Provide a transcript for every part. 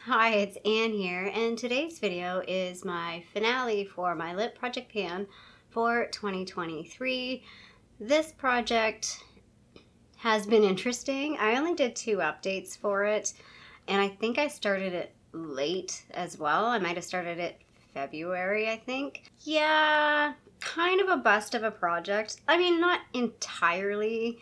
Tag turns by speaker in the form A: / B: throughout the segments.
A: Hi, it's Anne here, and today's video is my finale for my lip project pan for 2023. This project has been interesting. I only did 2 updates for it, and I think I started it late as well. I might have started it February, I think. Yeah, kind of a bust of a project. I mean, not entirely.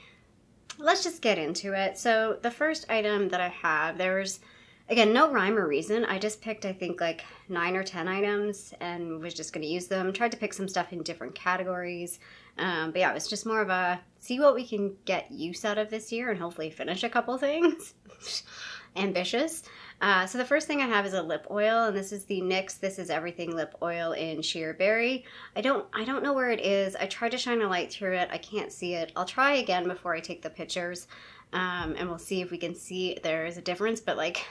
A: Let's just get into it. So the first item that I have, there's again, no rhyme or reason. I just picked, I think, like 9 or 10 items and was just going to use them. Tried to pick some stuff in different categories. But yeah, it was just more of a see what we can get use out of this year and hopefully finish a couple things. Ambitious. So the first thing I have is a lip oil, and this is the NYX This Is Everything Lip Oil in Sheer Berry. I don't know where it is. I tried to shine a light through it. I can't see it. I'll try again before I take the pictures. And we'll see if we can see there is a difference. But like,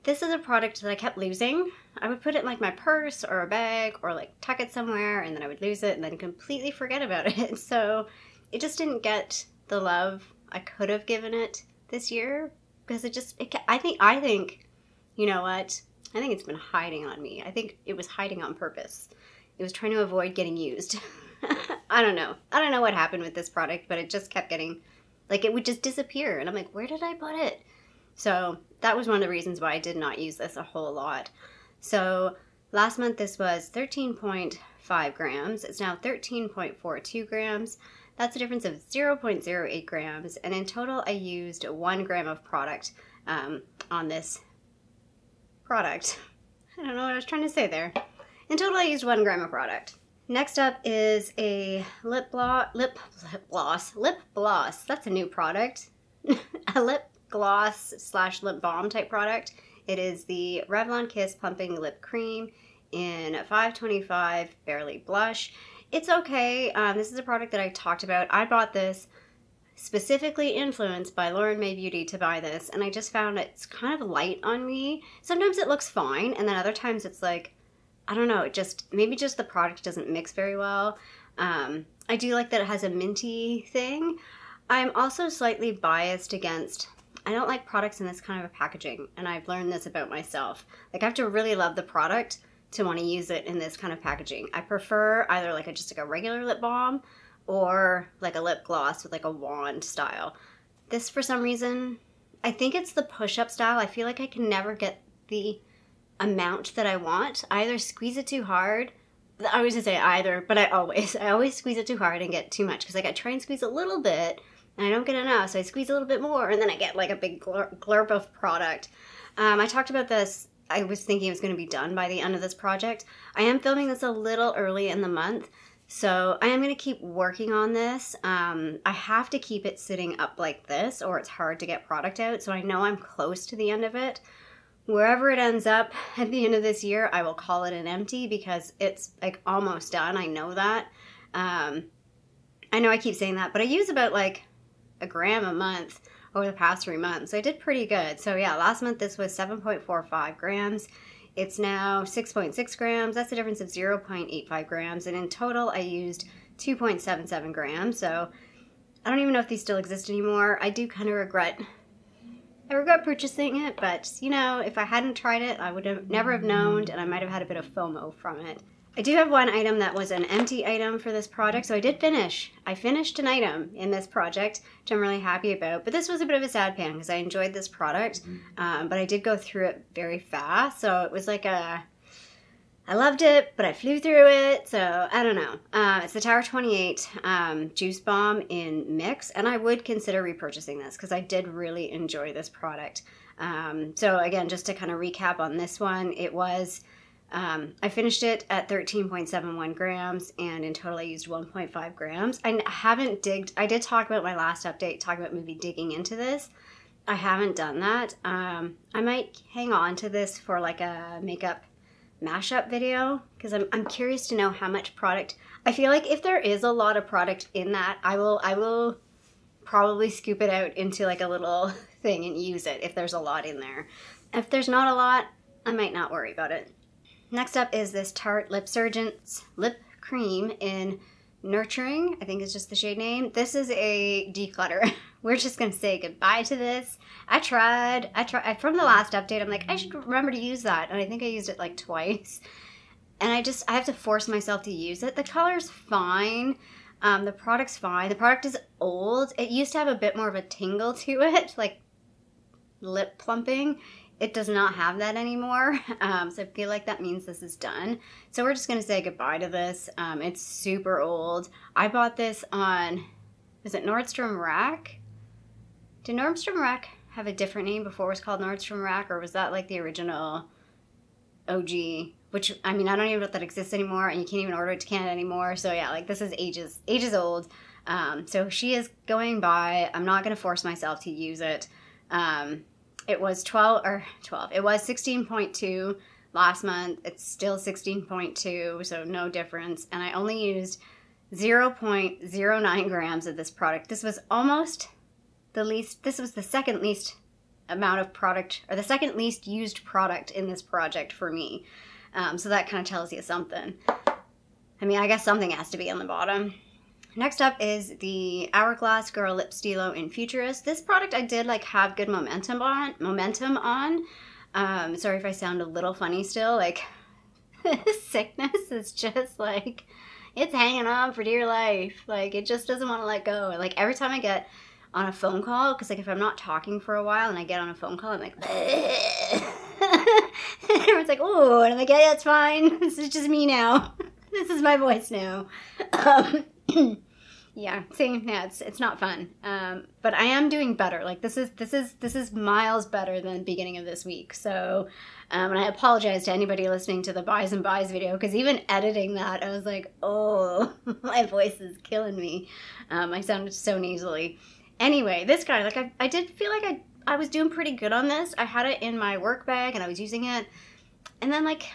A: this is a product that I kept losing. I would put it in like my purse or a bag or like tuck it somewhere, and then I would lose it and then completely forget about it. So it just didn't get the love I could have given it this year because I think, you know what? I think it's been hiding on me. I think it was hiding on purpose. It was trying to avoid getting used. I don't know. I don't know what happened with this product, but it just kept getting, like, it would just disappear. And I'm like, where did I put it? So that was one of the reasons why I did not use this a whole lot. So last month this was 13.5 grams. It's now 13.42 grams. That's a difference of 0.08 grams. And in total I used 1 gram of product on this product. I don't know what I was trying to say there. In total I used 1 gram of product. Next up is a lip gloss. That's a new product. A lip gloss / lip balm type product. It is the Revlon Kiss Plumping Lip Cream in 525 Barely Blush. It's okay. This is a product that I talked about. I bought this specifically influenced by Lauren May Beauty to buy this, and I just found it's kind of light on me. Sometimes it looks fine, and then other times it's like, I don't know, maybe just the product doesn't mix very well. I do like that it has a minty thing. I'm also slightly biased against, I don't like products in this kind of a packaging, and I've learned this about myself. Like, I have to really love the product to want to use it in this kind of packaging. I prefer either like just like a regular lip balm or like a lip gloss with like a wand style. This, for some reason, I think it's the push-up style. I feel like I can never get the amount that I want. I either squeeze it too hard. I was gonna say either, but I always squeeze it too hard and get too much, because like I try and squeeze a little bit and I don't get enough, so I squeeze a little bit more and then I get like a big glurp of product. I talked about this. I was thinking it was going to be done by the end of this project. I am filming this a little early in the month, so I am going to keep working on this. I have to keep it sitting up like this or it's hard to get product out, so I know I'm close to the end of it. Wherever it ends up at the end of this year, I will call it an empty because it's like almost done. I know that. I know I keep saying that, but I use about like a gram a month over the past 3 months. So I did pretty good. So yeah, last month this was 7.45 grams. It's now 6.6 grams. That's a difference of 0.85 grams. And in total, I used 2.77 grams. So I don't even know if these still exist anymore. I do kind of regret purchasing it, but you know, if I hadn't tried it, I would have never have known, and I might have had a bit of FOMO from it. I do have one item that was an empty item for this project, so I did finish. I finished an item in this project, which I'm really happy about, but this was a bit of a sad pan because I enjoyed this product, but I did go through it very fast, so it was like I loved it, but I flew through it, so I don't know. It's the Tower 28 JuiceBalm in Mix, and I would consider repurchasing this because I did really enjoy this product. So again, just to kind of recap on this one, it was, I finished it at 13.71 grams, and in total I used 1.5 grams. I did talk about my last update, talk about maybe digging into this. I haven't done that. I might hang on to this for like a makeup mashup video because I'm curious to know how much product. I feel like if there is a lot of product in that, I will probably scoop it out into like a little thing and use it if there's a lot in there. If there's not a lot, I might not worry about it. Next up is this Tarte LipSurgence Lip Cream in Nurturing. I think it's just the shade name. This is a declutter we're just going to say goodbye to this. I tried from the last update. I'm like, I should remember to use that. And I think I used it like twice. And I have to force myself to use it. The color's fine. The product's fine. The product is old. It used to have a bit more of a tingle to it, like lip plumping. It does not have that anymore. So I feel like that means this is done. So we're just going to say goodbye to this. It's super old. I bought this on, is it Nordstrom Rack? Did Nordstrom Rack have a different name before it was called Nordstrom Rack, or was that like the original OG? Which, I mean, I don't even know if that exists anymore, and you can't even order it to Canada anymore. So yeah, like this is ages old. So she is going by. I'm not going to force myself to use it. It was 12. It was 16.2 last month. It's still 16.2, so no difference. And I only used 0.09 grams of this product. This was almost the least, this was the second least amount of product, or the second least used product in this project for me. So that kind of tells you something. I mean, I guess something has to be on the bottom. Next up is the Hourglass Girl Lip Stylo in Futurist. This product I did like have good momentum on. Sorry if I sound a little funny still. Like, this sickness is just like, it's hanging on for dear life. Like, it just doesn't want to let go. Like, every time I get on a phone call, because like if I'm not talking for a while and I get on a phone call, I'm like, everyone's like, oh, and I'm like, yeah, it's fine. This is just me now. This is my voice now. Yeah, see, yeah, it's not fun. But I am doing better. Like this is miles better than the beginning of this week. So, and I apologize to anybody listening to the buys and buys video, because even editing that, I was like, oh, my voice is killing me. I sounded so nasally. Anyway, this guy, like I did feel like I was doing pretty good on this. I had it in my work bag and I was using it. And then like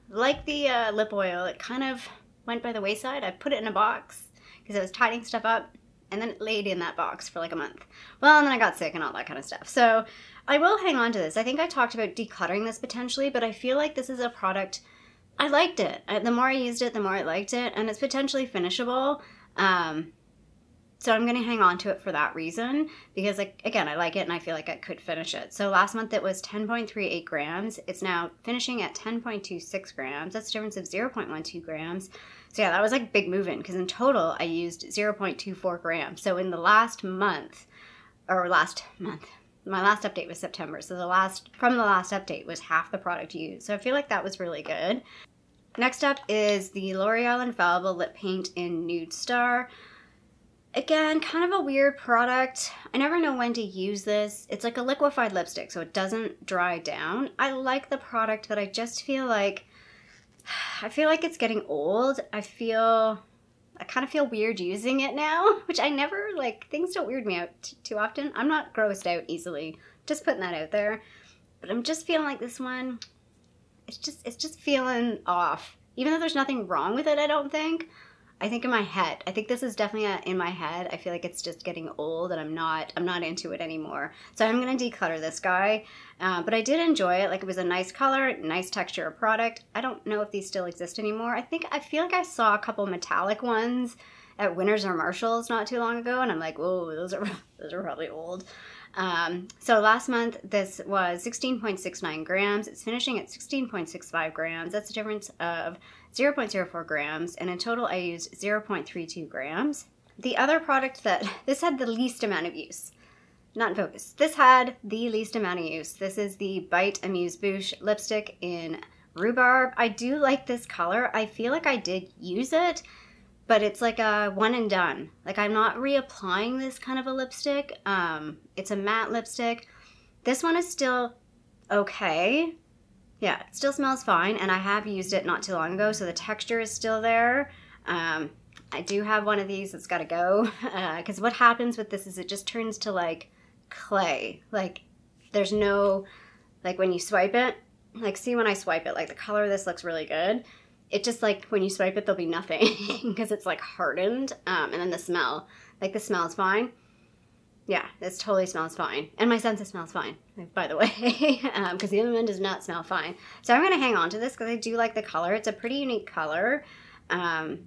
A: the lip oil, it kind of went by the wayside. I put it in a box because I was tidying stuff up, and then it laid in that box for like a month. Well, and then I got sick and all that kind of stuff. So I will hang on to this. I think I talked about decluttering this potentially, but I feel like this is a product, I liked it. The more I used it, the more I liked it, and it's potentially finishable. So I'm going to hang on to it for that reason, because like, again, I like it and I feel like I could finish it. So last month it was 10.38 grams. It's now finishing at 10.26 grams. That's a difference of 0.12 grams. So yeah, that was like big moving, because in total I used 0.24 grams. So in the last month, my last update was September. So from the last update was half the product used. So I feel like that was really good. Next up is the L'Oreal Infallible Lip Paint in Nude Star. Again, kind of a weird product. I never know when to use this. It's like a liquefied lipstick, so it doesn't dry down. I like the product, but I just feel like it's getting old. I kind of feel weird using it now, which I never, like, things don't weird me out too often. I'm not grossed out easily. Just putting that out there. But I'm just feeling like this one, it's just feeling off. Even though there's nothing wrong with it, I don't think. I think in my head. I think this is definitely in my head. I feel like it's just getting old and I'm not into it anymore. So I'm going to declutter this guy. But I did enjoy it. Like, it was a nice color, nice texture of product. I don't know if these still exist anymore. I feel like I saw a couple metallic ones at Winners or Marshalls not too long ago, and I'm like, whoa, those are probably old. So last month this was 16.69 grams. It's finishing at 16.65 grams. That's a difference of 0.04 grams, and in total I used 0.32 grams. The other product this had the least amount of use. Not in focus. This had the least amount of use. This is the Bite Amouse Bouche lipstick in Rhubarb. I do like this color. I feel like I did use it, but it's like a one and done. Like, I'm not reapplying this kind of a lipstick. It's a matte lipstick. This one is still okay. Yeah, it still smells fine, and I have used it not too long ago, so the texture is still there. I do have one of these that's got to go, because what happens with this is it just turns to like clay. Like, there's no, like, when you swipe it, like, see when I swipe it, like, the color of this looks really good. It just, like, when you swipe it, there'll be nothing because it's like hardened. And then the smell, like, the smell is fine. Yeah, this totally smells fine. And my sense it smells fine, by the way, because the other one does not smell fine. So I'm going to hang on to this because I do like the color. It's a pretty unique color. And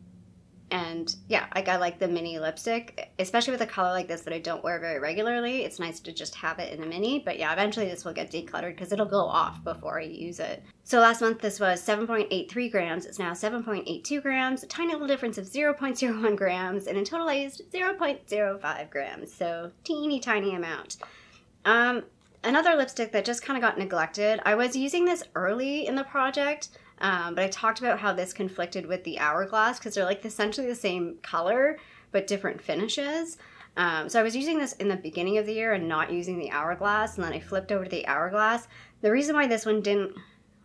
A: And yeah, like I like the mini lipstick, especially with a color like this that I don't wear very regularly. It's nice to just have it in a mini, but yeah, eventually this will get decluttered because it'll go off before I use it. So last month this was 7.83 grams. It's now 7.82 grams, a tiny little difference of 0.01 grams, and in total I used 0.05 grams, so teeny tiny amount. Another lipstick that just kind of got neglected. I was using this early in the project, but I talked about how this conflicted with the Hourglass because they're like essentially the same color but different finishes. So I was using this in the beginning of the year and not using the Hourglass, and then I flipped over to the Hourglass. The reason why this one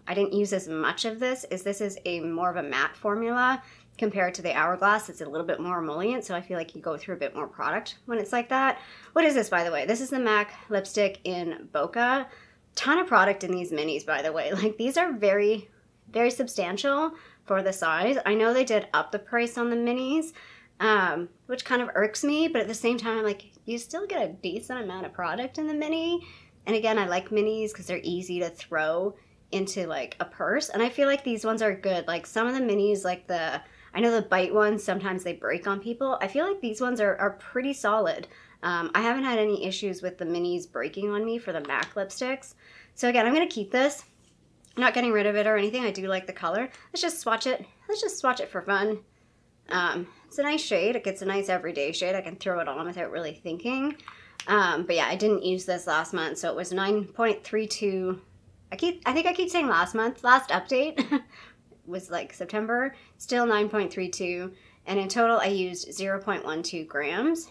A: I didn't use as much of this is a more of a matte formula compared to the Hourglass. It's a little bit more emollient, so I feel like you go through a bit more product when it's like that. What is this, by the way? This is the MAC lipstick in Boca. Ton of product in these minis, by the way. Like, these are very, very substantial for the size. I know they did up the price on the minis, which kind of irks me, but at the same time, I'm like, you still get a decent amount of product in the mini. And again, I like minis because they're easy to throw into like a purse, and I feel like these ones are good. Like some of the minis, like I know the bite ones, sometimes they break on people. I feel like these ones are pretty solid. I haven't had any issues with the minis breaking on me for the MAC lipsticks. So again, I'm going to keep this. I'm not getting rid of it or anything. I do like the color. Let's just swatch it. Let's just swatch it for fun. It's a nice shade. It's a nice everyday shade. I can throw it on without really thinking. But yeah, I didn't use this last month, so it was 9.32. I think I keep saying last month. Last update was like September, still 9.32, and in total I used 0.12 grams.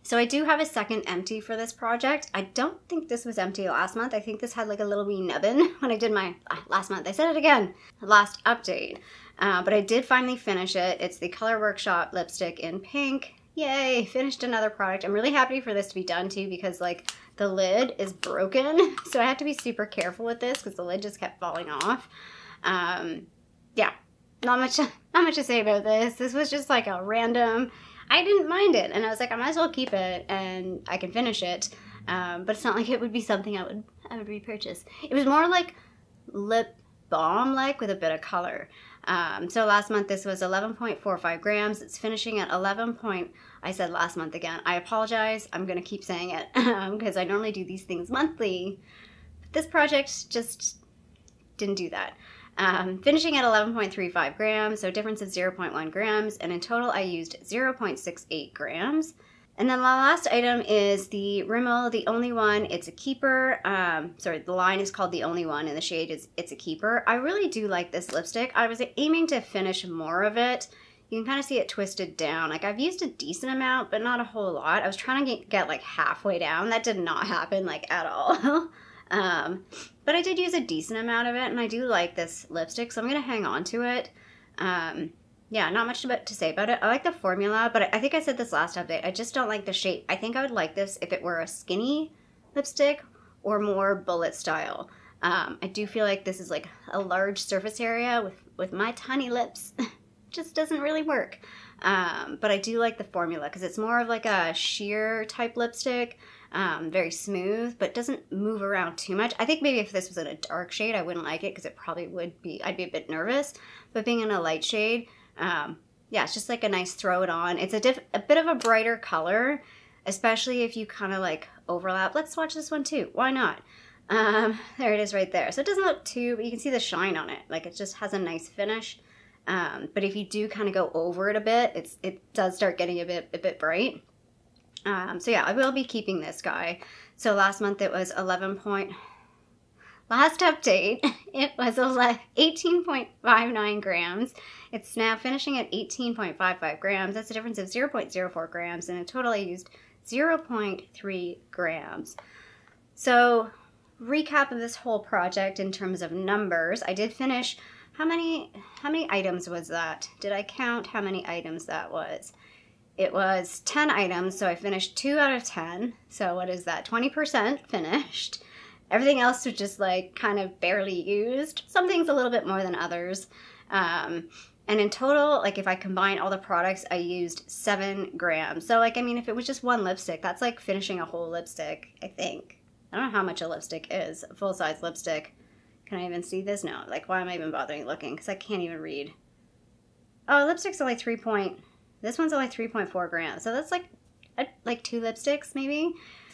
A: So I do have a second empty for this project. I don't think this was empty last month. I think this had like a little wee nubbin when I did my last month. I said it again, last update. But I did finally finish it. It's the Color Workshop lipstick in pink. Yay, finished another product. I'm really happy for this to be done too because like the lid is broken. So I have to be super careful with this because the lid just kept falling off. Yeah, not much to say about this. This was just like a random, I didn't mind it. And I was like, I might as well keep it and I can finish it. But it's not like it would be something I would repurchase. It was more like lip balm like with a bit of color. So last month this was 11.45 grams. It's finishing at 11. I said last month again. I apologize. I'm going to keep saying it because I normally do these things monthly. But this project just didn't do that. Finishing at 11.35 grams, so difference of 0.1 grams, and in total I used 0.68 grams. And then the last item is the Rimmel The Only one. It's a keeper. Sorry, the line is called The Only One, and the shade is It's a Keeper. I really do like this lipstick. I was aiming to finish more of it. You can kind of see it twisted down. Like I've used a decent amount, but not a whole lot. I was trying to get like halfway down. That did not happen like at all. But I did use a decent amount of it, and I do like this lipstick, so I'm going to hang on to it. Yeah, not much to say about it. I like the formula, but I think I said this last update. I just don't like the shape. I think I would like this if it were a skinny lipstick or more bullet style. I do feel like this is like a large surface area with my tiny lips. Just doesn't really work. But I do like the formula because it's more of like a sheer type lipstick. Very smooth, but doesn't move around too much. I think maybe if this was in a dark shade, I wouldn't like it because it probably would be, I'd be a bit nervous. But being in a light shade, yeah, it's just like a nice throw it on. It's a bit of a brighter color, especially if you kind of like overlap. Let's swatch this one too. Why not? There it is right there. So it doesn't look too, but you can see the shine on it. Like it just has a nice finish. But if you do kind of go over it a bit, it does start getting a bit bright. So yeah, I will be keeping this guy. So last month it was last update, it was 18.59 grams. It's now finishing at 18.55 grams. That's a difference of 0.04 grams, and in total I used 0.3 grams. So recap of this whole project in terms of numbers. I did finish, how many items was that? Did I count how many items that was? It was 10 items, so I finished 2 out of 10. So what is that? 20% finished. Everything else was just like kind of barely used. Some things a little bit more than others. And in total, like if I combine all the products, I used 7 grams. So like, I mean, if it was just one lipstick, that's like finishing a whole lipstick, I think. I don't know how much a lipstick is, a full-size lipstick. Can I even see this? No, like why am I even bothering looking? Because I can't even read. Oh, lipstick's only This one's only 3.4 grams. So that's like 2 lipsticks maybe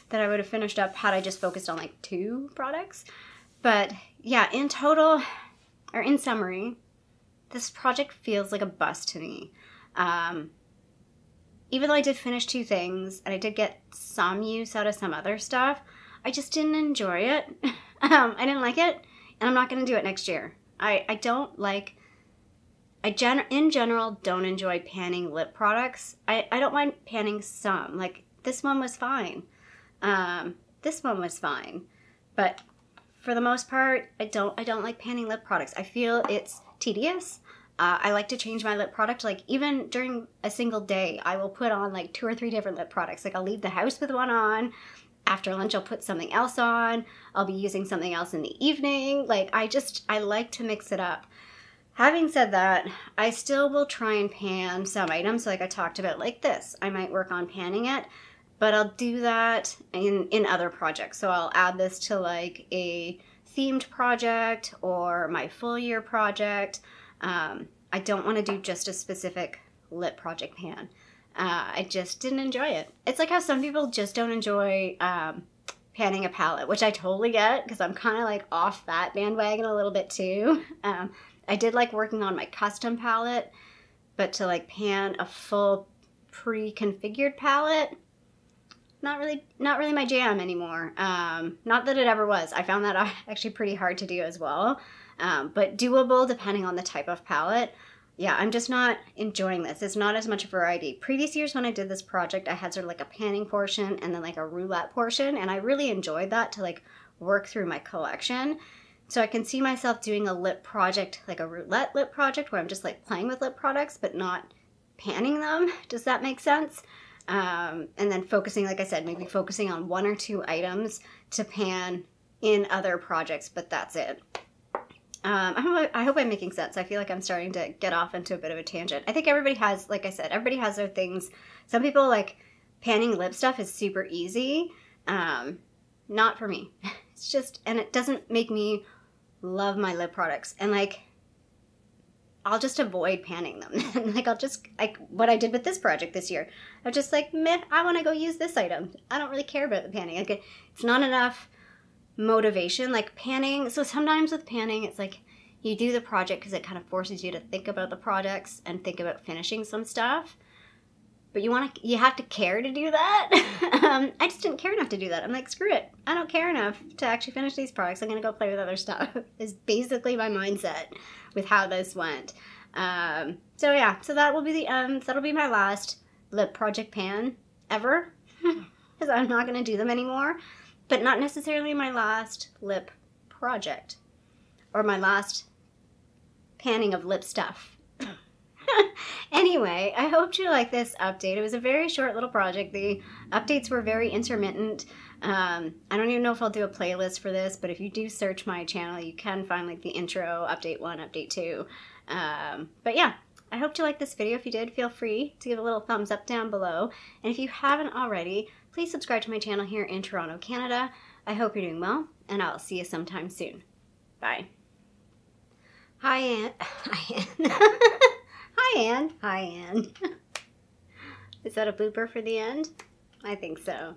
A: that I would have finished up had I just focused on like 2 products. But yeah, in total, or in summary, this project feels like a bust to me. Even though I did finish 2 things and I did get some use out of some other stuff, I just didn't enjoy it. I didn't like it, and I'm not going to do it next year. I don't like, in general, don't enjoy panning lip products. I don't mind panning some. Like, this one was fine. This one was fine. But for the most part, I don't like panning lip products. I feel it's tedious. I like to change my lip product. Like, even during a single day, I will put on like 2 or 3 different lip products. Like, I'll leave the house with one on. After lunch, I'll put something else on. I'll be using something else in the evening. Like, I like to mix it up. Having said that, I still will try and pan some items like I talked about, like this. I might work on panning it, but I'll do that in other projects. So I'll add this to like a themed project or my full year project. I don't want to do just a specific lip project pan. I just didn't enjoy it. It's like how some people just don't enjoy panning a palette, which I totally get because I'm kind of like off that bandwagon a little bit too. I did like working on my custom palette, but to like pan a full pre-configured palette, not really my jam anymore. Not that it ever was. I found that actually pretty hard to do as well, but doable depending on the type of palette. Yeah, I'm just not enjoying this. It's not as much variety. Previous years when I did this project, I had sort of like a panning portion and then like a roulette portion, and I really enjoyed that to like work through my collection. So I can see myself doing a lip project, like a roulette lip project, where I'm just like playing with lip products but not panning them. Does that make sense? And then focusing, like I said, maybe focusing on 1 or 2 items to pan in other projects, but that's it. I hope I'm making sense. I feel like I'm starting to get off into a bit of a tangent. I think everybody has, like I said, everybody has their things. Some people like panning lip stuff is super easy. Not for me. It's just, and it doesn't make me love my lip products. And like, I'll just avoid panning them. And like, I'll just, like what I did with this project this year. I'm just like, meh, I want to go use this item. I don't really care about the panning. Like, it's not enough motivation. Like panning, so sometimes with panning, it's like you do the project because it kind of forces you to think about the projects and think about finishing some stuff. But you have to care to do that. I just didn't care enough to do that. I'm like, screw it. I don't care enough to actually finish these products. I'm going to go play with other stuff. Is basically my mindset with how this went. So yeah, so that will be the that'll be my last lip project pan ever. Because I'm not going to do them anymore. But not necessarily my last lip project. Or my last panning of lip stuff. Anyway, I hope you like this update. It was a very short little project. The updates were very intermittent. I don't even know if I'll do a playlist for this, but if you do search my channel, you can find like the intro, update 1, update 2. But yeah, I hope you liked this video. If you did, feel free to give a little thumbs up down below. And if you haven't already, please subscribe to my channel here in Toronto, Canada. I hope you're doing well, and I'll see you sometime soon. Bye. Hi, Ann. Hi, Ann. Hi, Ann. Hi, Ann. Is that a blooper for the end? I think so.